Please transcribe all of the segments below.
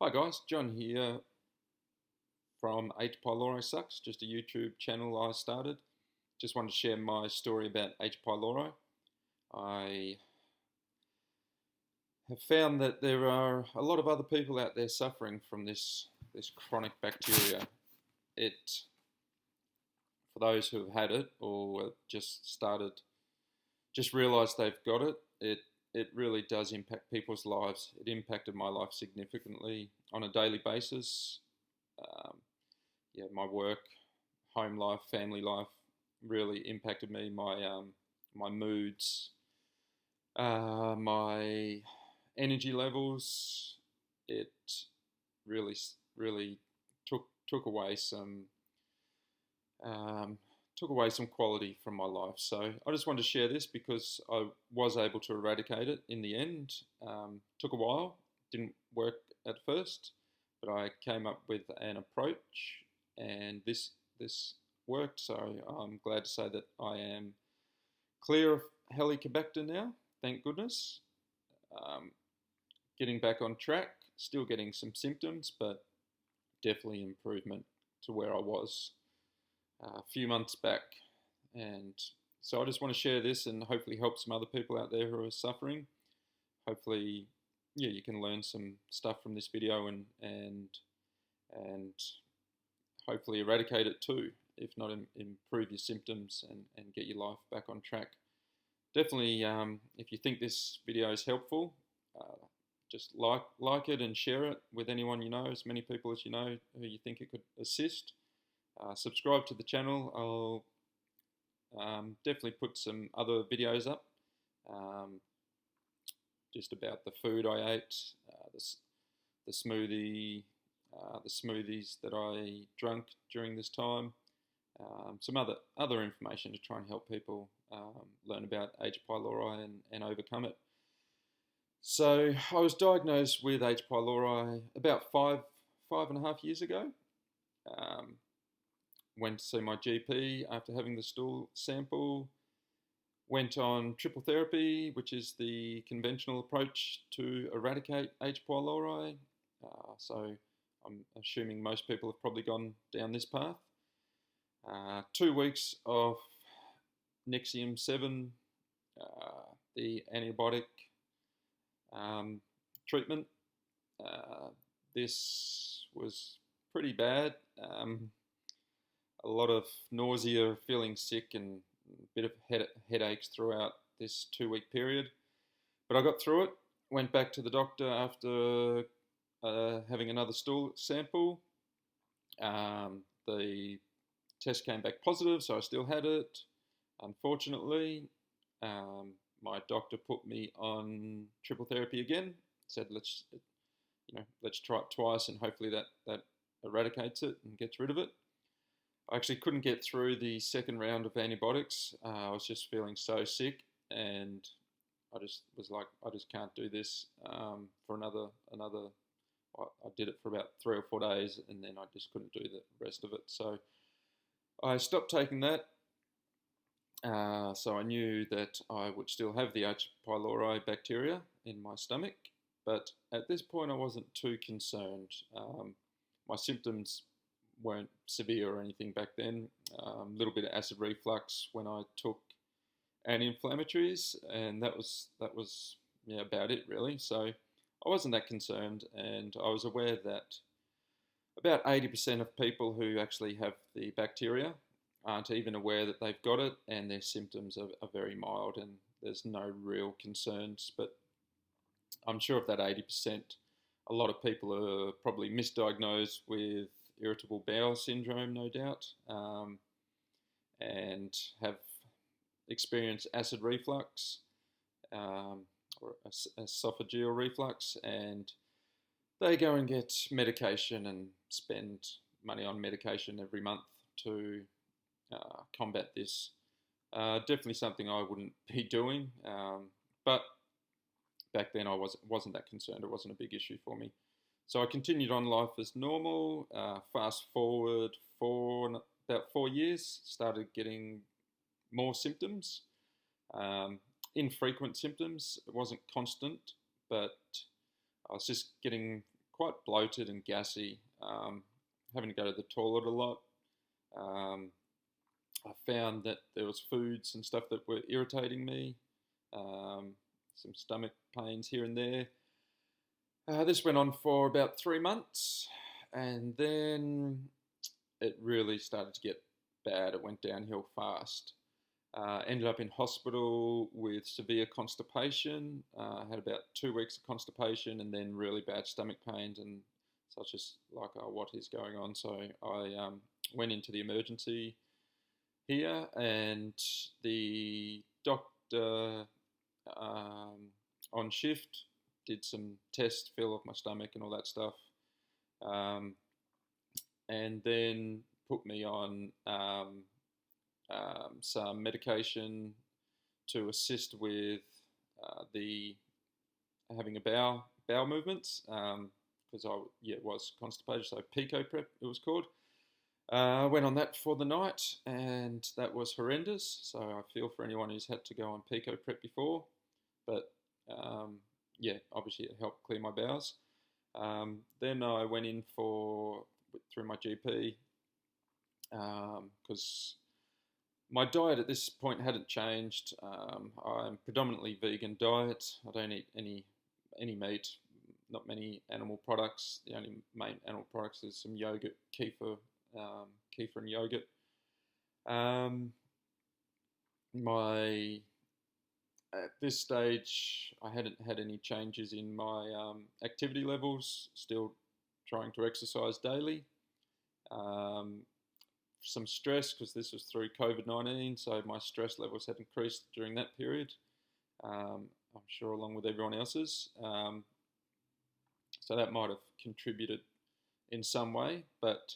Hi guys, John here from H Pylori Sucks, just a YouTube channel I started. Just wanted to share my story about H. pylori. I have found that there are a lot of other people out there suffering from this chronic bacteria. It, for those who have had it or just realised they've got it, it really does impact people's lives. It impacted my life significantly on a daily basis. Um, my work, home life, family life really impacted me. My moods, my energy levels. It really really took away um, some quality from my life. So I just wanted to share this because I was able to eradicate it in the end. Took a while, didn't work at first, but I came up with an approach, and this worked. So I'm glad to say that I am clear of Helicobacter now. Thank goodness. Um, Getting back on track. Still getting some symptoms, but definitely improvement to where I was a few months back. And so I just want to share this and hopefully help some other people out there who are suffering. Hopefully, yeah, you can learn some stuff from this video and hopefully eradicate it too, if not improve your symptoms and get your life back on track. Definitely, if you think this video is helpful, just like it and share it with anyone you know, as many people as you know who you think it could assist. Subscribe to the channel. I'll definitely put some other videos up, just about the food I ate, the smoothie, the smoothies that I drank during this time, some other information to try and help people learn about H. pylori and overcome it. So I was diagnosed with H. pylori about five and a half years ago. Went to see my GP after having the stool sample. Went on triple therapy, which is the conventional approach to eradicate H. pylori. So I'm assuming most people have probably gone down this path. 2 weeks of Nexium 7, the antibiotic treatment. This was pretty bad. A lot of nausea, feeling sick, and a bit of headaches throughout this 2 week period. But I got through it. Went back to the doctor after having another stool sample. The test came back positive, so I still had it. Unfortunately, my doctor put me on triple therapy again. Said let's try it twice, and hopefully that eradicates it and gets rid of it. I actually couldn't get through the second round of antibiotics. I was just feeling so sick, and I just was like, I just can't do this for another. I did it for about 3 or 4 days, and then I just couldn't do the rest of it. So I stopped taking that. So I knew that I would still have the H. pylori bacteria in my stomach, but at this point I wasn't too concerned. My symptoms weren't severe or anything back then. A little bit of acid reflux when I took anti-inflammatories, and that was about it really. So I wasn't that concerned, and I was aware that about 80% of people who actually have the bacteria aren't even aware that they've got it, and their symptoms are very mild, and there's no real concerns. But I'm sure of that 80%, a lot of people are probably misdiagnosed with irritable bowel syndrome, no doubt, and have experienced acid reflux or esophageal reflux, and they go and get medication and spend money on medication every month to combat this. Definitely something I wouldn't be doing, but back then I wasn't that concerned. It wasn't a big issue for me. So I continued on life as normal. Fast forward about 4 years, started getting more symptoms, infrequent symptoms. It wasn't constant, but I was just getting quite bloated and gassy, having to go to the toilet a lot. I found that there was foods and stuff that were irritating me, some stomach pains here and there. This went on for about 3 months, and then it really started to get bad. It went downhill fast. Ended up in hospital with severe constipation. Had about 2 weeks of constipation and then really bad stomach pains and such as like, what is going on? So I went into the emergency here, and the doctor on shift did some tests, feel of my stomach and all that stuff, and then put me on some medication to assist with the having a bowel movements, because I was constipated, so Pico Prep it was called. Went on that for the night, and that was horrendous. So I feel for anyone who's had to go on Pico Prep before, but obviously it helped clear my bowels. Then I went in through my GP, because my diet at this point hadn't changed. I'm predominantly vegan diet. I don't eat any meat, not many animal products. The only main animal products is some yogurt, kefir and yogurt. At this stage, I hadn't had any changes in my activity levels. Still trying to exercise daily. Some stress, because this was through COVID-19, so my stress levels had increased during that period. I'm sure along with everyone else's. So that might have contributed in some way. But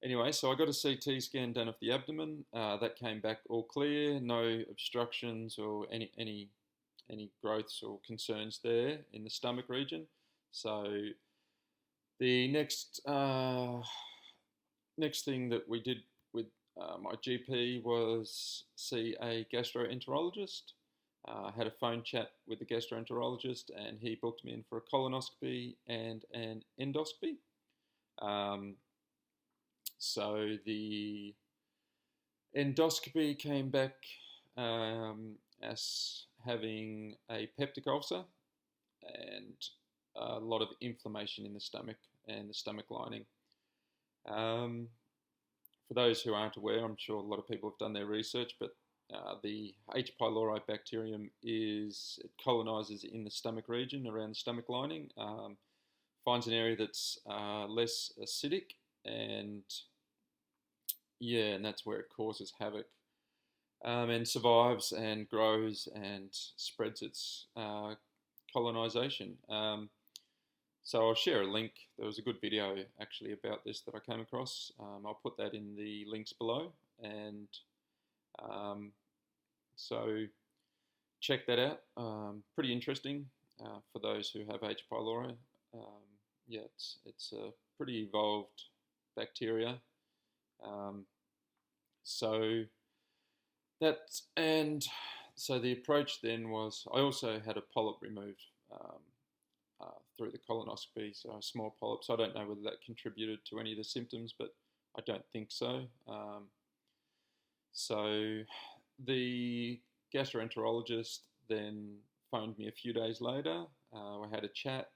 anyway, so I got a CT scan done of the abdomen. That came back all clear, no obstructions or any growths or concerns there in the stomach region. So the next thing that we did with my GP was see a gastroenterologist. I had a phone chat with the gastroenterologist, and he booked me in for a colonoscopy and an endoscopy. So the endoscopy came back as having a peptic ulcer and a lot of inflammation in the stomach and the stomach lining. For those who aren't aware, I'm sure a lot of people have done their research, but the H. pylori bacterium it colonizes in the stomach region around the stomach lining, finds an area that's less acidic, and that's where it causes havoc, and survives and grows and spreads its colonization. So I'll share a link. There was a good video actually about this that I came across. I'll put that in the links below, and so check that out. Pretty interesting for those who have H. pylori. It's a pretty evolved bacteria. So the approach then was, I also had a polyp removed through the colonoscopy, so a small polyp. So I don't know whether that contributed to any of the symptoms, but I don't think so. So the gastroenterologist then phoned me a few days later. I had a chat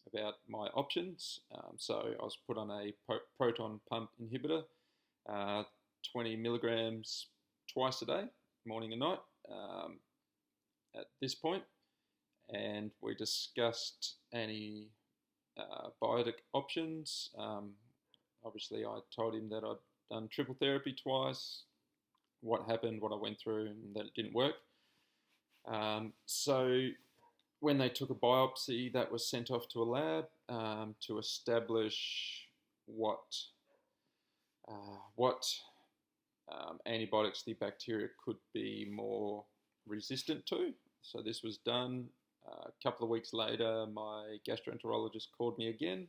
about my options. So I was put on a proton pump inhibitor, 20 milligrams twice a day, morning and night, at this point. And we discussed any biotic options. Obviously, I told him that I'd done triple therapy twice, what happened, what I went through, and that it didn't work. So when they took a biopsy, that was sent off to a lab to establish what antibiotics the bacteria could be more resistant to. So this was done. A couple of weeks later, my gastroenterologist called me again,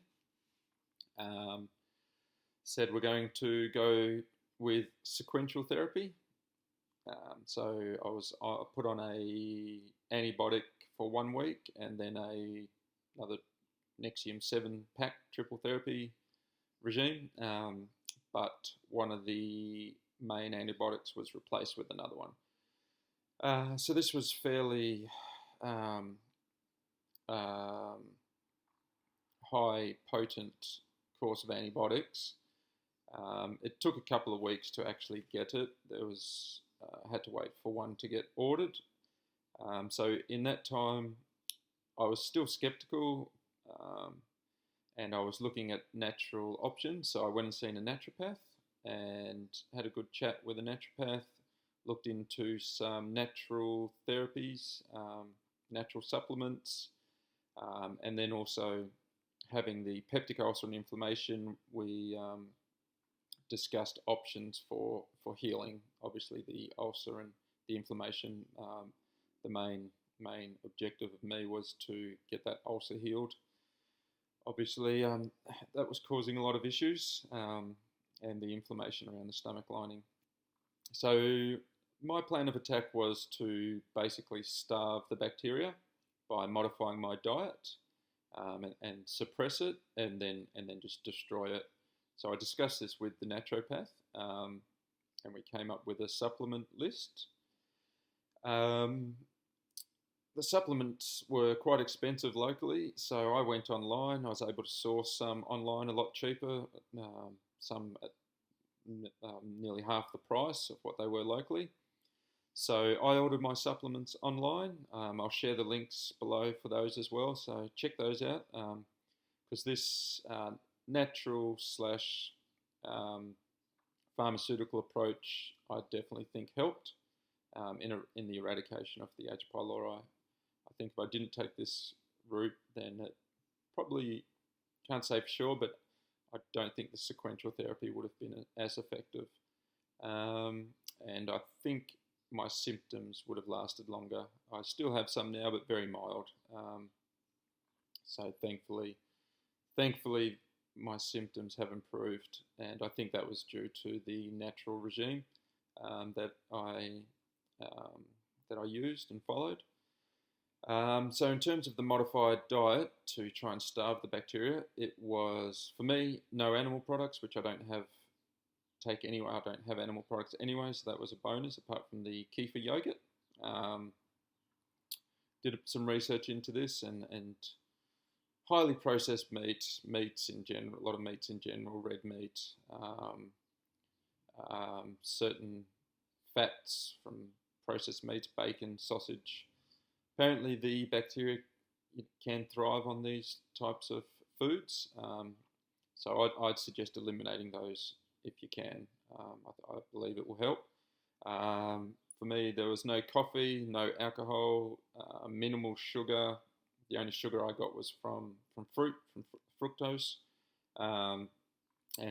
said we're going to go with sequential therapy. So I was put on a antibiotic for 1 week, and then another Nexium 7 pack triple therapy regime, but one of the main antibiotics was replaced with another one. So this was fairly um, um, high potent course of antibiotics. It took a couple of weeks to actually get it. Had to wait for one to get ordered. So in that time, I was still skeptical, and I was looking at natural options. So I went and seen a naturopath and had a good chat with a naturopath. Looked into some natural therapies, natural supplements, and then also having the peptic ulcer and inflammation. We discussed options for healing. Obviously, the ulcer and the inflammation. The main objective of me was to get that ulcer healed. Obviously, that was causing a lot of issues, and the inflammation around the stomach lining. So my plan of attack was to basically starve the bacteria by modifying my diet, and suppress it, and then just destroy it. So I discussed this with the naturopath, and we came up with a supplement list. The supplements were quite expensive locally, so I went online. I was able to source some online a lot cheaper, some at nearly half the price of what they were locally. So I ordered my supplements online. I'll share the links below for those as well, so check those out, because this natural slash pharmaceutical approach I definitely think helped in the eradication of the H. pylori. I think if I didn't take this route, then it probably, can't say for sure, but I don't think the sequential therapy would have been as effective. And I think my symptoms would have lasted longer. I still have some now, but very mild. So thankfully, my symptoms have improved, and I think that was due to the natural regime that I used and followed. So in terms of the modified diet to try and starve the bacteria, it was, for me, no animal products, which I don't have animal products anyway, so that was a bonus, apart from the kefir yogurt. Did some research into this, and highly processed meats in general, a lot of meats in general, red meat, certain fats from processed meats, bacon, sausage. Apparently the bacteria can thrive on these types of foods, so I'd suggest eliminating those if you can. I believe it will help. For me, there was no coffee, no alcohol, minimal sugar. The only sugar I got was from fruit, from fructose, and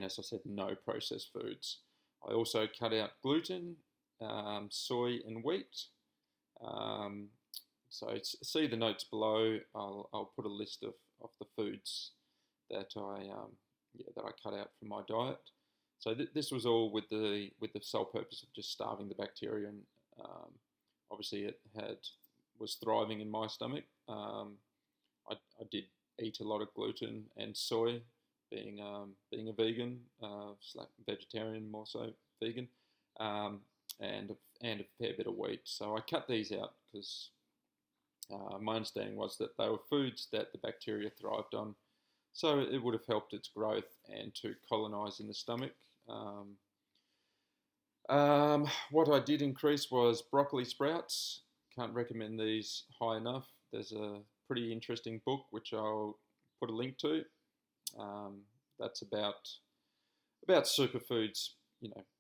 as I said, no processed foods. I also cut out gluten, soy and wheat. So see the notes below. I'll put a list of the foods that I cut out from my diet. So this was all with the sole purpose of just starving the bacteria, and obviously it was thriving in my stomach. I did eat a lot of gluten and soy, being a vegan, vegetarian, more so vegan, and a fair bit of wheat. So I cut these out because my understanding was that they were foods that the bacteria thrived on, so it would have helped its growth and to colonise in the stomach. What I did increase was broccoli sprouts. Can't recommend these high enough. There's a pretty interesting book which I'll put a link to. That's about superfoods.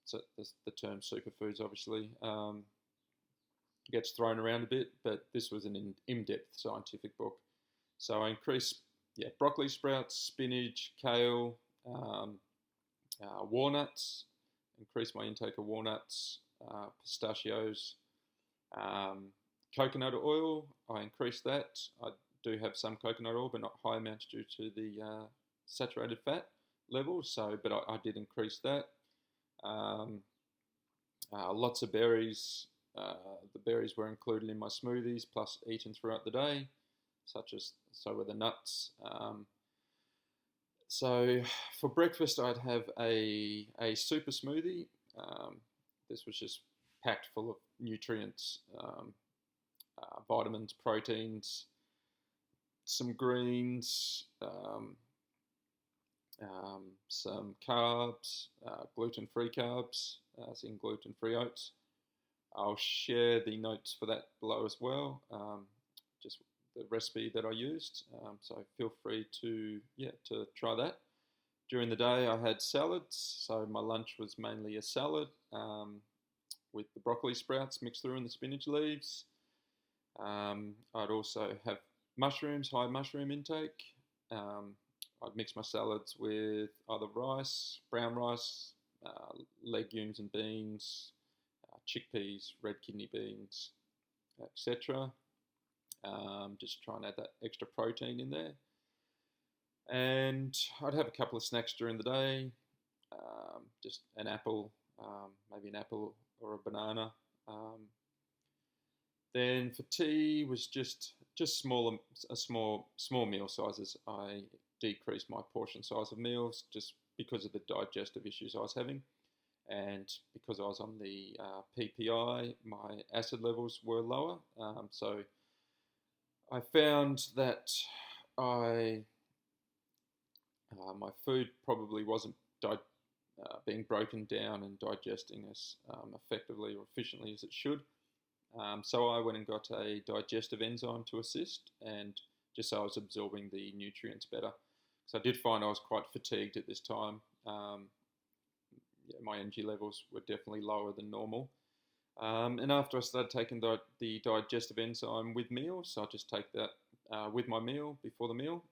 So the term superfoods obviously gets thrown around a bit, but this was an in-depth scientific book. So I increased broccoli sprouts, spinach, kale, walnuts. Increased my intake of walnuts, pistachios, coconut oil. I increased that. I do have some coconut oil, but not high amounts due to the saturated fat level. But I did increase that. Lots of berries. The berries were included in my smoothies, plus eaten throughout the day, so were the nuts. So for breakfast, I'd have a super smoothie. This was just packed full of nutrients, vitamins, proteins, some greens, some carbs, gluten-free carbs, as in gluten-free oats. I'll share the notes for that below as well, just the recipe that I used. So feel free to try that. During the day, I had salads. So my lunch was mainly a salad with the broccoli sprouts mixed through and the spinach leaves. I'd also have mushrooms, high mushroom intake. I'd mix my salads with either rice, brown rice, legumes and beans, chickpeas, red kidney beans, etc. Just try and add that extra protein in there. And I'd have a couple of snacks during the day, just an apple, maybe an apple or a banana. Then for tea was just small meal sizes. I decreased my portion size of meals just because of the digestive issues I was having, and because I was on the PPI, my acid levels were lower. So I found that my food probably wasn't being broken down and digesting as effectively or efficiently as it should. So I went and got a digestive enzyme to assist, and just so I was absorbing the nutrients better. So I did find I was quite fatigued at this time. My energy levels were definitely lower than normal. And after I started taking the digestive enzyme with meals, so I just take that with my meal, before the meal,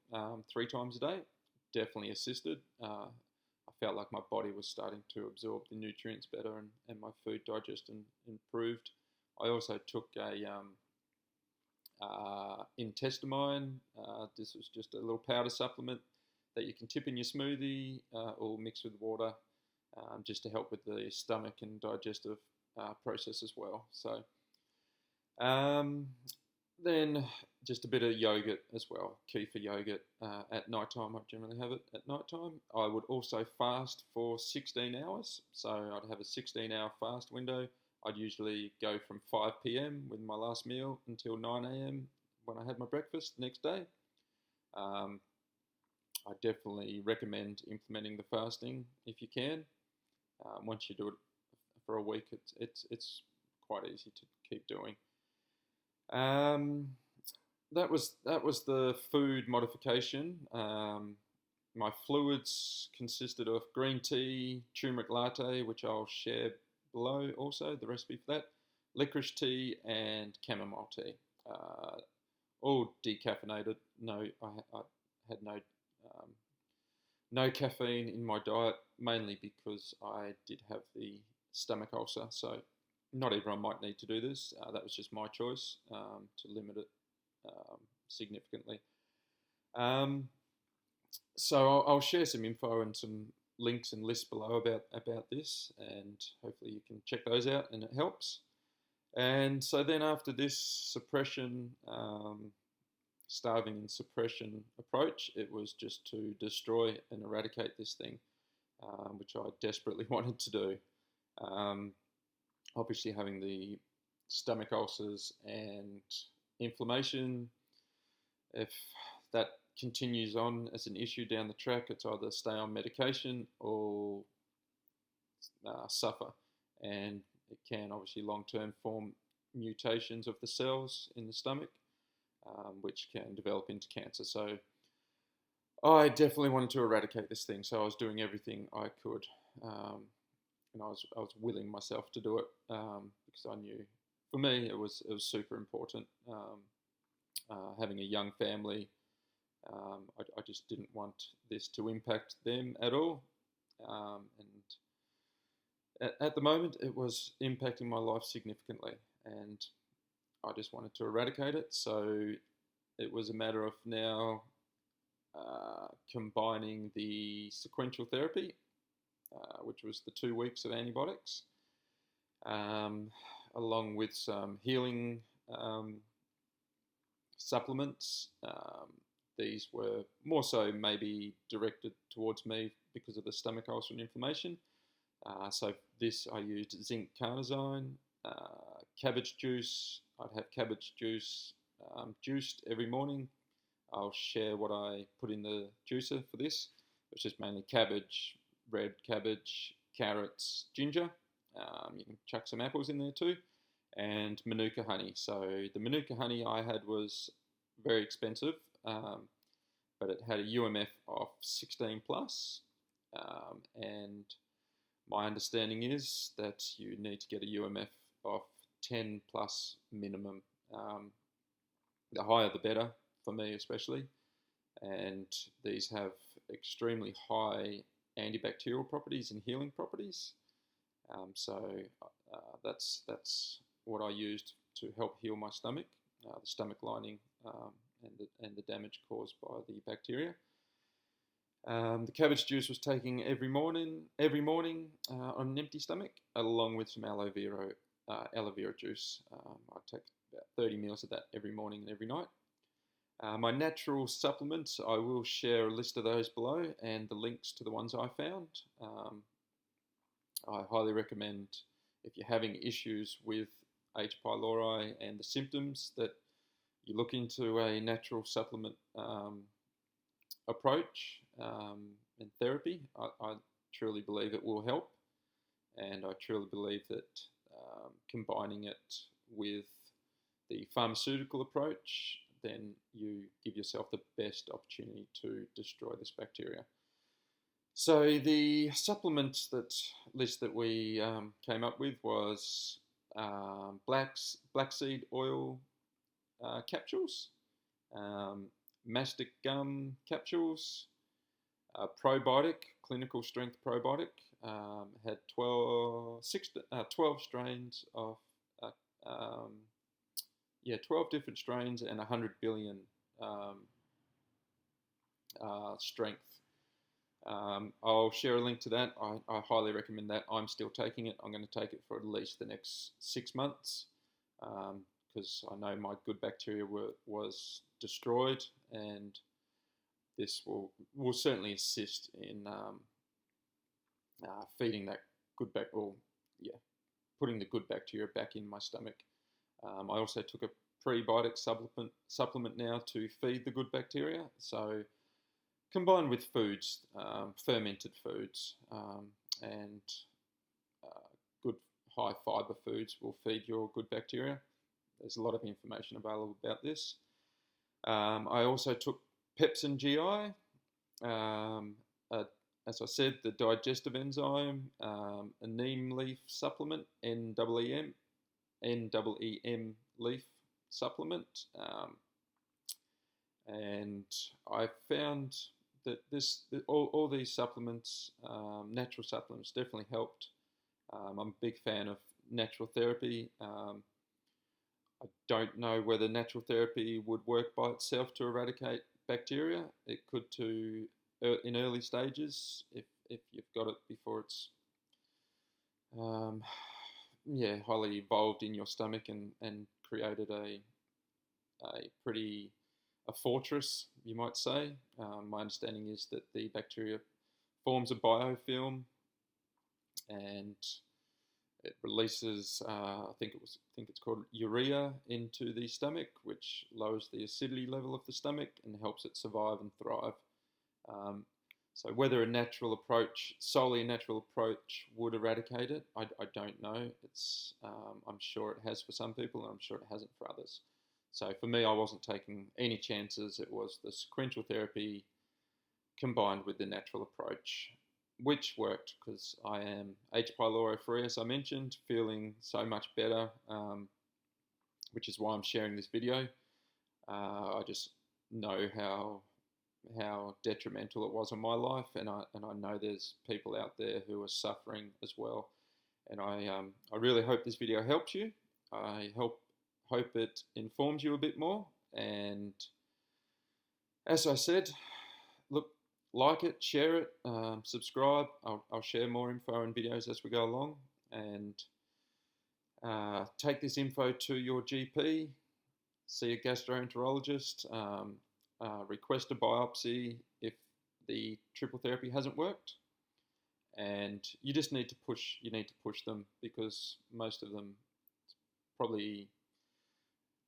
3 times a day. Definitely assisted. I felt like my body was starting to absorb the nutrients better, and my food digestion improved. I also took a intestamine. This was just a little powder supplement that you can tip in your smoothie or mix with water, just to help with the stomach and digestive process as well. So then just a bit of yogurt as well, kefir yogurt at night time. I generally have it at night time. I would also fast for 16 hours. So I'd have a 16-hour fast window. I'd usually go from 5 p.m. with my last meal until 9 a.m. when I had my breakfast the next day. I definitely recommend implementing the fasting if you can. Once you do it for a week, it's quite easy to keep doing. That was the food modification. My fluids consisted of green tea, turmeric latte, which I'll share below also, the recipe for that, licorice tea, and chamomile tea. All decaffeinated. No, I had no caffeine in my diet, mainly because I did have the stomach ulcer. So not everyone might need to do this. That was just my choice to limit it significantly. So I'll share some info and some links and lists below about this, and hopefully you can check those out and it helps. And so then after this suppression, starving and suppression approach, it was just to destroy and eradicate this thing, which I desperately wanted to do. Obviously having the stomach ulcers and inflammation, if that continues on as an issue down the track, it's either stay on medication or suffer, and it can obviously long-term form mutations of the cells in the stomach, which can develop into cancer. So I definitely wanted to eradicate this thing, so I was doing everything I could, and I was willing myself to do it, because I knew for me it was super important. Having a young family, I just didn't want this to impact them at all, and at the moment it was impacting my life significantly, and I just wanted to eradicate it. So it was a matter of now combining the sequential therapy, which was the 2 weeks of antibiotics, along with some healing supplements, these were more so maybe directed towards me because of the stomach ulcer and inflammation. So this I used zinc carnosine, cabbage juice. I'd have cabbage juice juiced every morning. I'll share what I put in the juicer for this, which is mainly cabbage, red cabbage, carrots, ginger. You can chuck some apples in there too, and Manuka honey. So the Manuka honey I had was very expensive, but it had a UMF of 16 plus, and my understanding is that you need to get a UMF of 10 plus minimum. The higher the better, for me especially. And these have extremely high antibacterial properties and healing properties. So that's what I used to help heal my stomach, the stomach lining, and the damage caused by the bacteria. The cabbage juice was taking every morning on an empty stomach, along with some aloe vera juice. I take about 30 mils of that every morning and every night. My natural supplements, I will share a list of those below and the links to the ones I found. I highly recommend, if you're having issues with H. pylori and the symptoms, that you look into a natural supplement approach and therapy. I truly believe it will help, and I truly believe that combining it with the pharmaceutical approach, then you give yourself the best opportunity to destroy this bacteria. So the supplements list that we came up with was flaxseed oil capsules, mastic gum capsules, probiotic, clinical strength probiotic, had 12 strains of 12 different strains and 100 billion strength. I'll share a link to that. I highly recommend that. I'm still taking it. I'm going to take it for at least the next 6 months, because I know my good bacteria was destroyed, and this will certainly assist in feeding that good putting the good bacteria back in my stomach. I also took a prebiotic supplement now to feed the good bacteria. So combined with foods, fermented foods, and good high fiber foods will feed your good bacteria. There's a lot of information available about this. I also took Pepsin GI, as I said, the digestive enzyme, a neem leaf supplement, NEEM leaf supplement, and I found that all these supplements, natural supplements, definitely helped. I'm a big fan of natural therapy. I don't know whether natural therapy would work by itself to eradicate bacteria. It could in early stages, if you've got it before it's highly evolved in your stomach and created a fortress, you might say. My understanding is that the bacteria forms a biofilm, and it releases, I think it's called urea into the stomach, which lowers the acidity level of the stomach and helps it survive and thrive. So whether solely a natural approach would eradicate it, I don't know. I'm sure it has for some people, and I'm sure it hasn't for others. So for me, I wasn't taking any chances. It was the sequential therapy combined with the natural approach, which worked, because I am H. pylori free, as I mentioned, feeling so much better, which is why I'm sharing this video. I just know how detrimental it was on my life, and I know there's people out there who are suffering as well. And I really hope this video helps you. I hope it informs you a bit more. And as I said, look, like it, share it, subscribe. I'll share more info and videos as we go along. And take this info to your GP, see a gastroenterologist. request a biopsy if the triple therapy hasn't worked, and you just need to push. You need to push them because most of them probably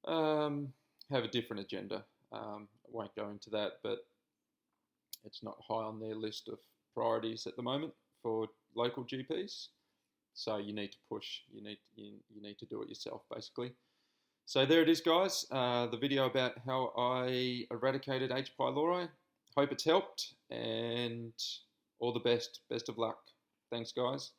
have a different agenda. I won't go into that, but it's not high on their list of priorities at the moment for local GPs. So you need to push. You need to do it yourself, basically. So there it is, guys. The video about how I eradicated H. pylori. Hope it's helped, and all the best. Best of luck. Thanks, guys.